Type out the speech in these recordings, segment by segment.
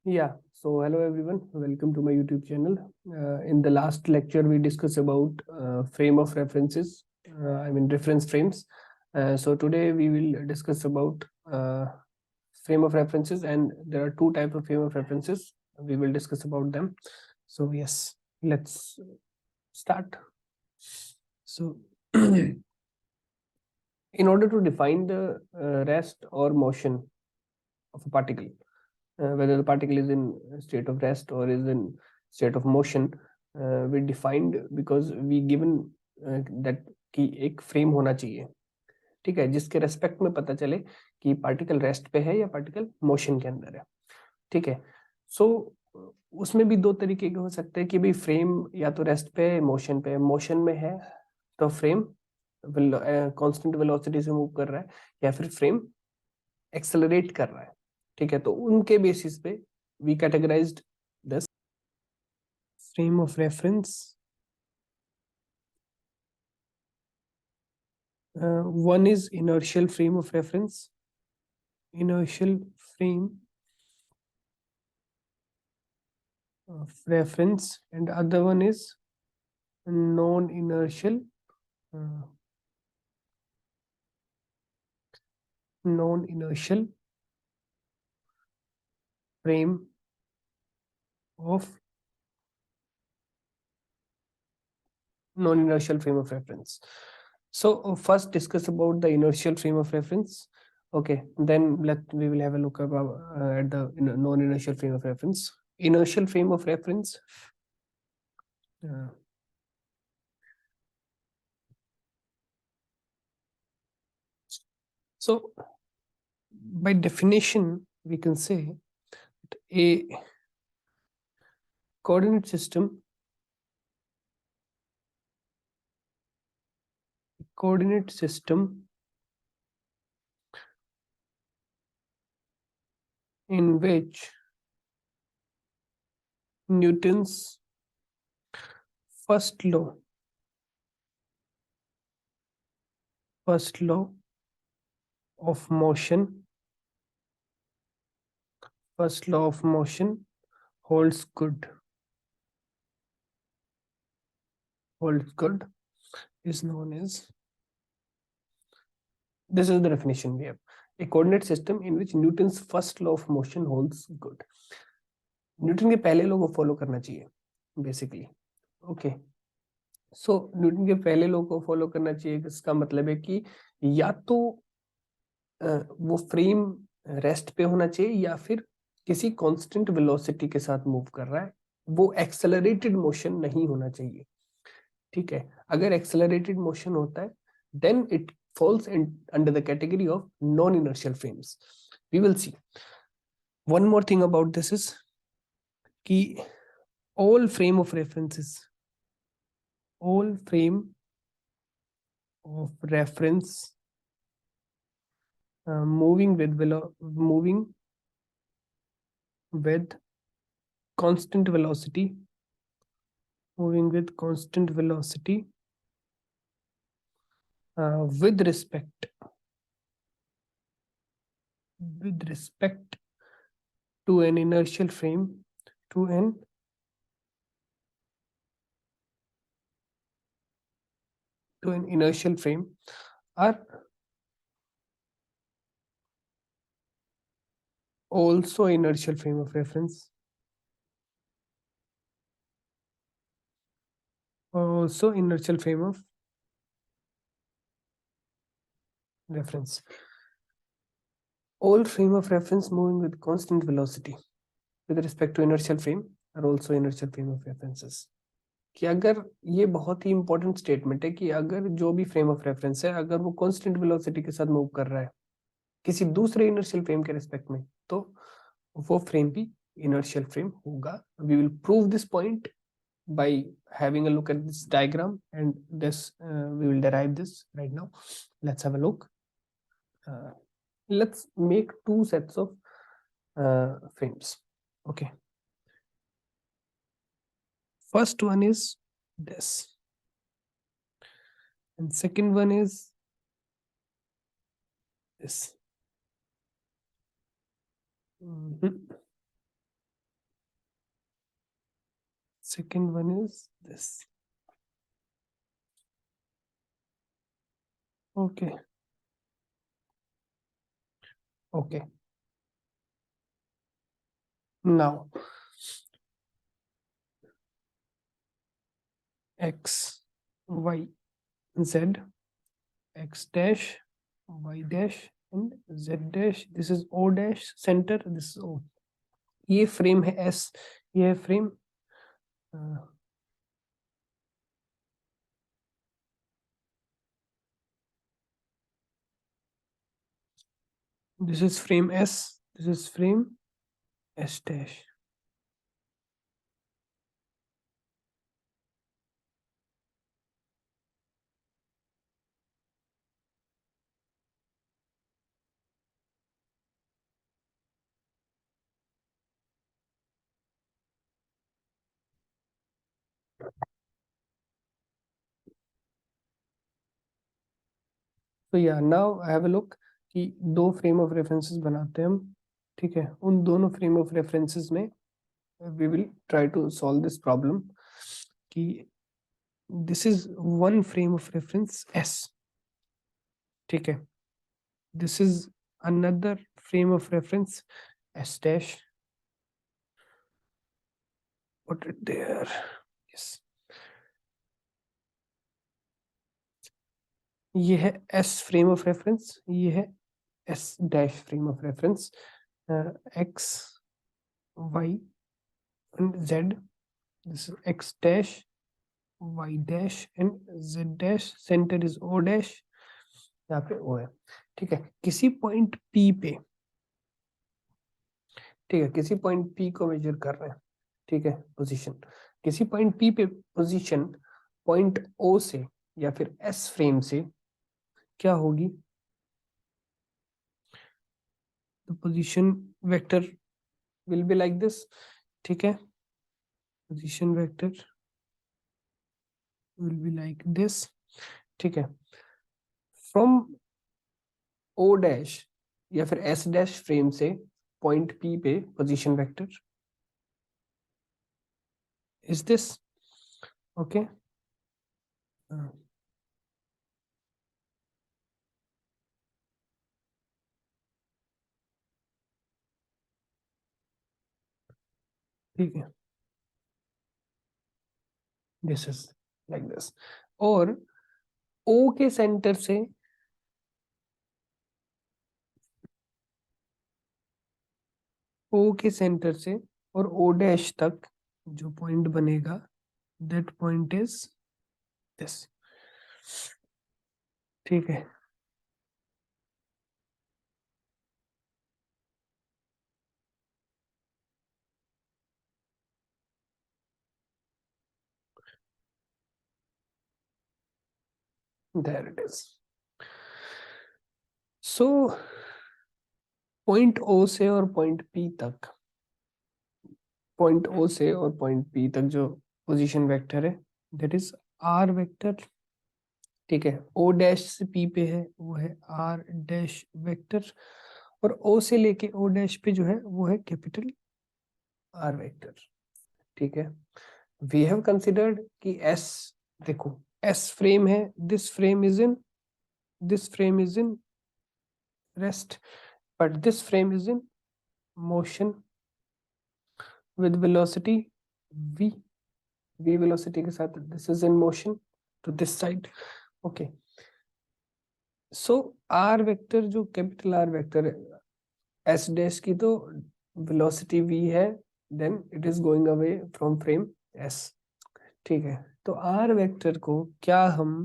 Yeah, so hello everyone, welcome to my YouTube channel. In the last lecture, we discussed about frame of references, reference frames. So today we will discuss about frame of references, and there are two types of frame of references. We will discuss about them. So yes, let's start. So in order to define the rest or motion of a particle, whether the particle is in state of rest or is in state of motion, we defined because we given that कि एक frame होना चाहिए, ठीक है, जिसके respect में पता चले कि पार्टिकल रेस्ट पे है या पार्टिकल मोशन के अंदर है, ठीक है. सो उसमें भी दो तरीके के हो सकते हैं कि भाई फ्रेम या तो रेस्ट पे है, मोशन में है तो फ्रेम कांस्टेंट वेलोसिटी से मूव कर रहा है, या फिर फ्रेम एक्सेलरेट कर रहा है, ठीक है. तो उनके बेसिस पे we categorized this frame of reference. One is inertial frame of reference. Inertial frame of reference, and other one is non-inertial. Non-inertial frame of non-inertial frame of reference. So first discuss about the inertial frame of reference. Okay, then we will have a look about at the non-inertial frame of reference. Inertial frame of reference. So by definition, we can say that a coordinate system in which Newton's first law of motion holds good is known as, this is the definition we have, a coordinate system in which Newton's first law of motion holds good. Newton के पहले law को follow करना चाहिए basically. Okay, सो Newton के पहले law को follow करना चाहिए, इसका मतलब है कि या तो वो फ्रेम रेस्ट पे होना चाहिए या फिर किसी कांस्टेंट वेलोसिटी के साथ मूव कर रहा है, वो एक्सेलरेटेड मोशन नहीं होना चाहिए, ठीक है. अगर एक्सेलरेटेड मोशन होता है then it falls under the category of non-inertial frames. We will see. One more thing about this is कि all frame of reference moving with constant velocity with respect to an inertial frame are also inertial frame of reference. All frame of reference moving with constant velocity with respect to inertial frame are also inertial frame of references. कि अगर ये बहुत ही important statement है कि अगर जो भी frame of reference है अगर वो कांस्टेंट वेलोसिटी के साथ मूव कर रहा है किसी दूसरे इनर्शियल फ्रेम के रिस्पेक्ट में, तो वो फ्रेम भी इनर्शियल फ्रेम होगा. We will prove this point by having a look at this diagram, and this we will derive this right now. Let's have a look. Let's make two sets of frames. Okay, first one is this and second one is this. second one is this. Okay. Okay. Now x, y, z, x dash, y dash and z dash. This is o dash center. This is o. ये frame है S. ये है frame this is frame S. This is frame S dash. तो या now I have a look कि दो frame of references बनाते हैं हम. ठीक है, उन दोनों फ्रेम ऑफ रेफरेंसेस में we will try to solve this problem कि this is one frame of reference S. ठीक है, this is another frame of reference S dash. Put it there. Yes. ये है S frame of reference. ये है S dash frame of reference. X, Y and Z. This is X dash, Y dash and Z dash. Center is O dash. यहाँ पे O है. ठीक है, किसी पॉइंट P पे, ठीक है, किसी पॉइंट P को मेजर कर रहे हैं. ठीक है, पोजीशन किसी पॉइंट P पे पोजीशन पॉइंट O से या फिर S फ्रेम से क्या होगी. तो position vector will be like this. ठीक है, position vector will be like this. ठीक है, फ्रॉम O डैश या फिर S डैश फ्रेम से पॉइंट P पे position vector is this. Okay, ठीक है, दिस इज लाइक दिस. और O के सेंटर से O के सेंटर से और O डैश तक जो पॉइंट बनेगा दैट पॉइंट इज दिस. ठीक है, there it is. So point O से और पॉइंट P तक, पॉइंट O से और पॉइंट P तक जो पोजीशन वेक्टर है दैट इज R वेक्टर. ठीक है, O डैश से P पे है वो है R डैश वेक्टर और O से लेके O डैश पे जो है वो है कैपिटल R वेक्टर. ठीक है, वी हैव कंसिडर्ड कि S, देखो S फ्रेम है, this frame is in rest, but this frame is in motion with velocity v. v velocity के साथ this is in motion to this side. okay, so r vector जो capital r vector है s dash की तो velocity v है, then it is going away from frame s. ठीक है, तो r वेक्टर को क्या हम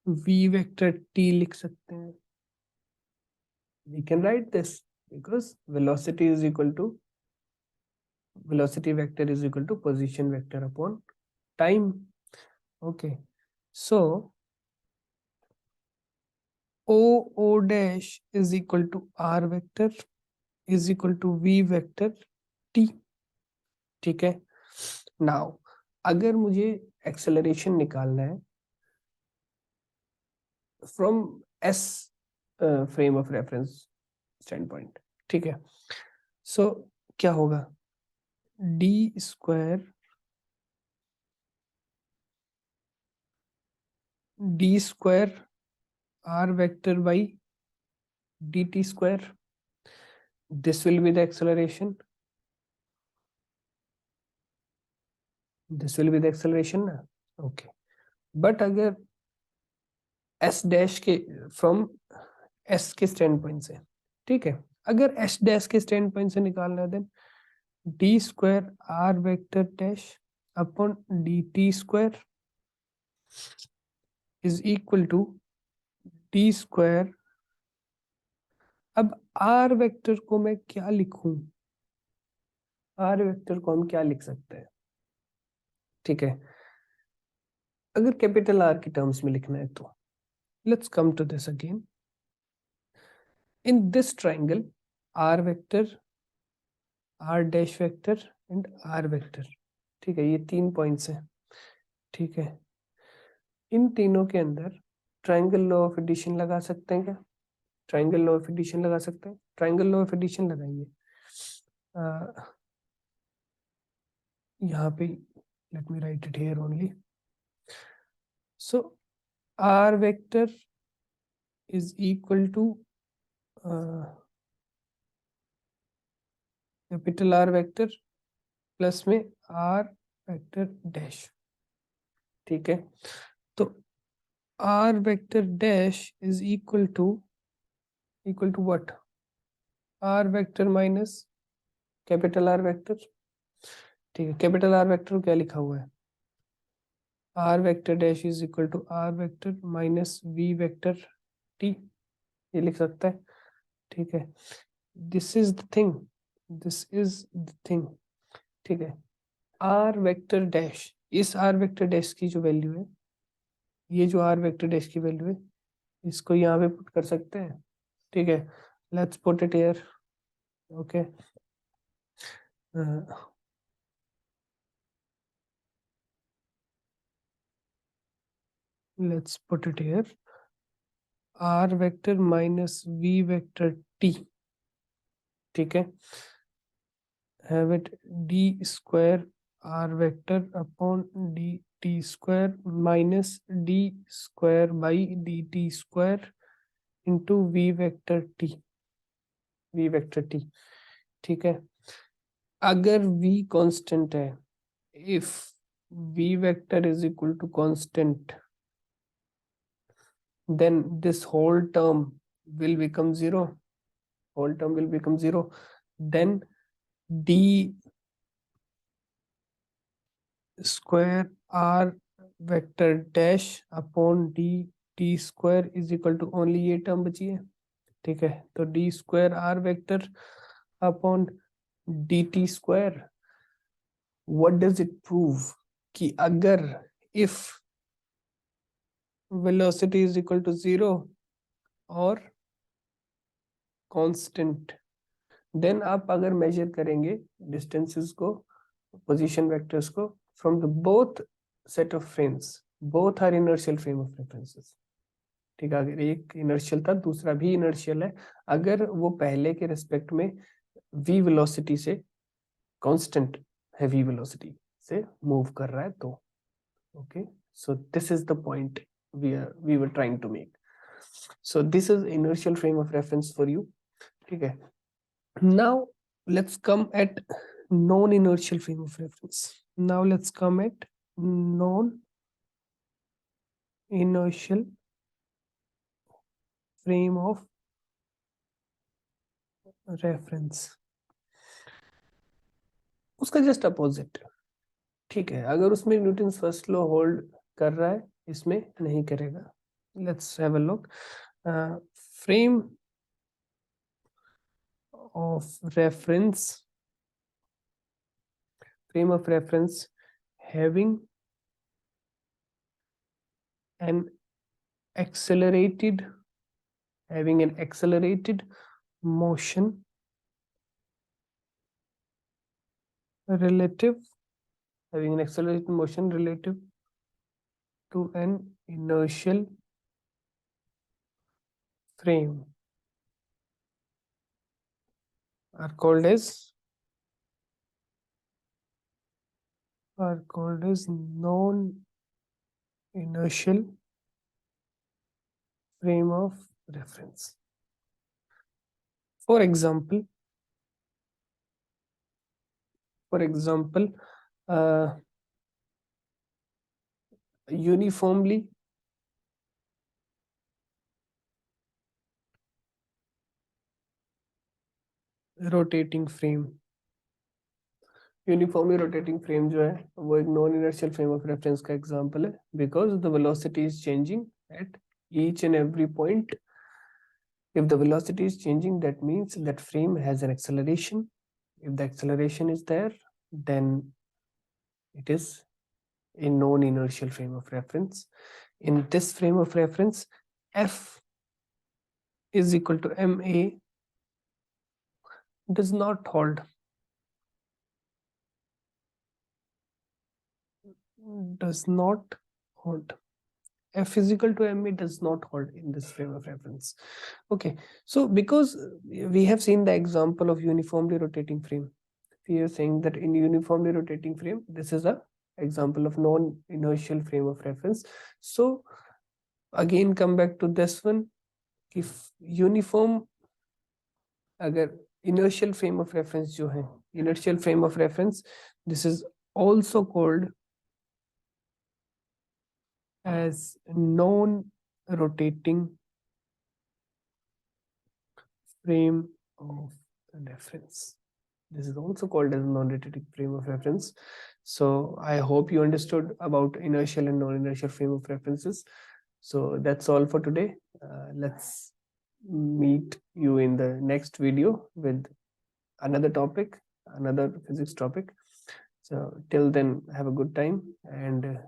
v वेक्टर t लिख सकते हैं. we can write this because velocity vector is equal to position vector upon time. okay, so o dash is equal to r vector is equal to v vector t. ठीक है, now अगर मुझे acceleration निकालना है from s frame of reference stand point. ठीक है, सो क्या होगा, d square r vector by dt square. This will be the acceleration. This will be the acceleration ना. Okay. But अगर s dash के from s के स्टैंड पॉइंट से, ठीक है, अगर s डैश के स्टैंड पॉइंट से निकालना है, then d square r vector dash upon dt square is equal to d square. अब r वेक्टर को मैं क्या लिखूं? r वेक्टर को हम क्या लिख सकते हैं? ठीक है, अगर कैपिटल R की टर्म्स में लिखना है तो let's come to this again. In this triangle r vector, r dash vector and r vector, ठीक है, ये 3 पॉइंट्स हैं. ठीक है, इन तीनों के अंदर ट्राइंगल लॉ ऑफ एडिशन लगा सकते हैं क्या? ट्राइंगल लॉ ऑफ एडिशन लगा सकते हैं. ट्राइंगल लॉ ऑफ एडिशन लगाइए. यहाँ पे let me write it here only. So r vector is equal to capital R vector plus में r वेक्टर डैश. ठीक है, तो r vector dash is equal to what? r vector minus capital R vector. ठीक है, capital R vector को क्या लिखा हुआ है? r vector dash is equal to r vector minus v vector t, ये लिख सकता है. ठीक है, this is the thing, this is the thing. ठीक है, r वेक्टर डैश, इस r वेक्टर डैश की जो वैल्यू है, ये जो r वेक्टर डैश की वैल्यू है, इसको यहाँ पे पुट कर सकते हैं. ठीक है, let's put it here. Okay, let's put it here. r vector minus v vector t. ठीक है, have it d square r vector upon d t square minus d square by dt square into v vector t. v vector t. ठीक है, अगर v constant है, if v vector is equal to constant, then this whole term will become zero. Whole term will become zero. Then d square r vector dash upon d t square is equal to only ये term बची है. ठीक है, तो d square r vector upon dt square, what does it prove? कि अगर if velocity is equal to zero और constant, then आप अगर मेजर करेंगे डिस्टेंसेस को, पोजीशन वेक्टर्स को, from the both set of frames, both are inertial frame of references. ठीक है, अगर एक इनर्शियल था, दूसरा भी इनर्शियल है, अगर वो पहले के रिस्पेक्ट में v वेलोसिटी से, कांस्टेंट है v वेलोसिटी से मूव कर रहा है तो. Okay, so this is the point we were trying to make. So this is inertial frame of reference for you. ठीक है, now let's come at non-inertial frame of reference. Now let's come at non-inertial frame of reference. उसका just opposite. ठीक है, अगर उसमें Newton first law hold कर रहा है, इसमें नहीं करेगा. Let's have a look. Frame of reference, frame of reference having an accelerated motion relative, having an accelerated motion relative to an inertial frame are called as are called as non-inertial frame of reference. For example, uh, uniformly rotating frame, uniformly rotating frame जो है वो एक non inertial frame of reference का example है, because the velocity is changing at each and every point. If the velocity is changing, that means that frame has an acceleration. If the acceleration is there, then it is a non-inertial frame of reference. In this frame of reference, F is equal to ma does not hold, does not hold. F is equal to ma does not hold in this frame of reference. Okay, so because we have seen the example of uniformly rotating frame, we are saying that in uniformly rotating frame, this is a example of non-inertial frame of reference. So again come back to this one, if uniform अगर inertial frame of reference जो है, inertial frame of reference, this is also called as non-rotating frame of reference. This is also called as non-rotating frame of reference. So I hope you understood about inertial and non-inertial frame of references. So that's all for today. Let's meet you in the next video with another topic, another physics topic. So till then, have a good time, and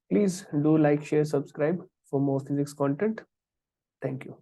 please do like, share, subscribe for more physics content. Thank you.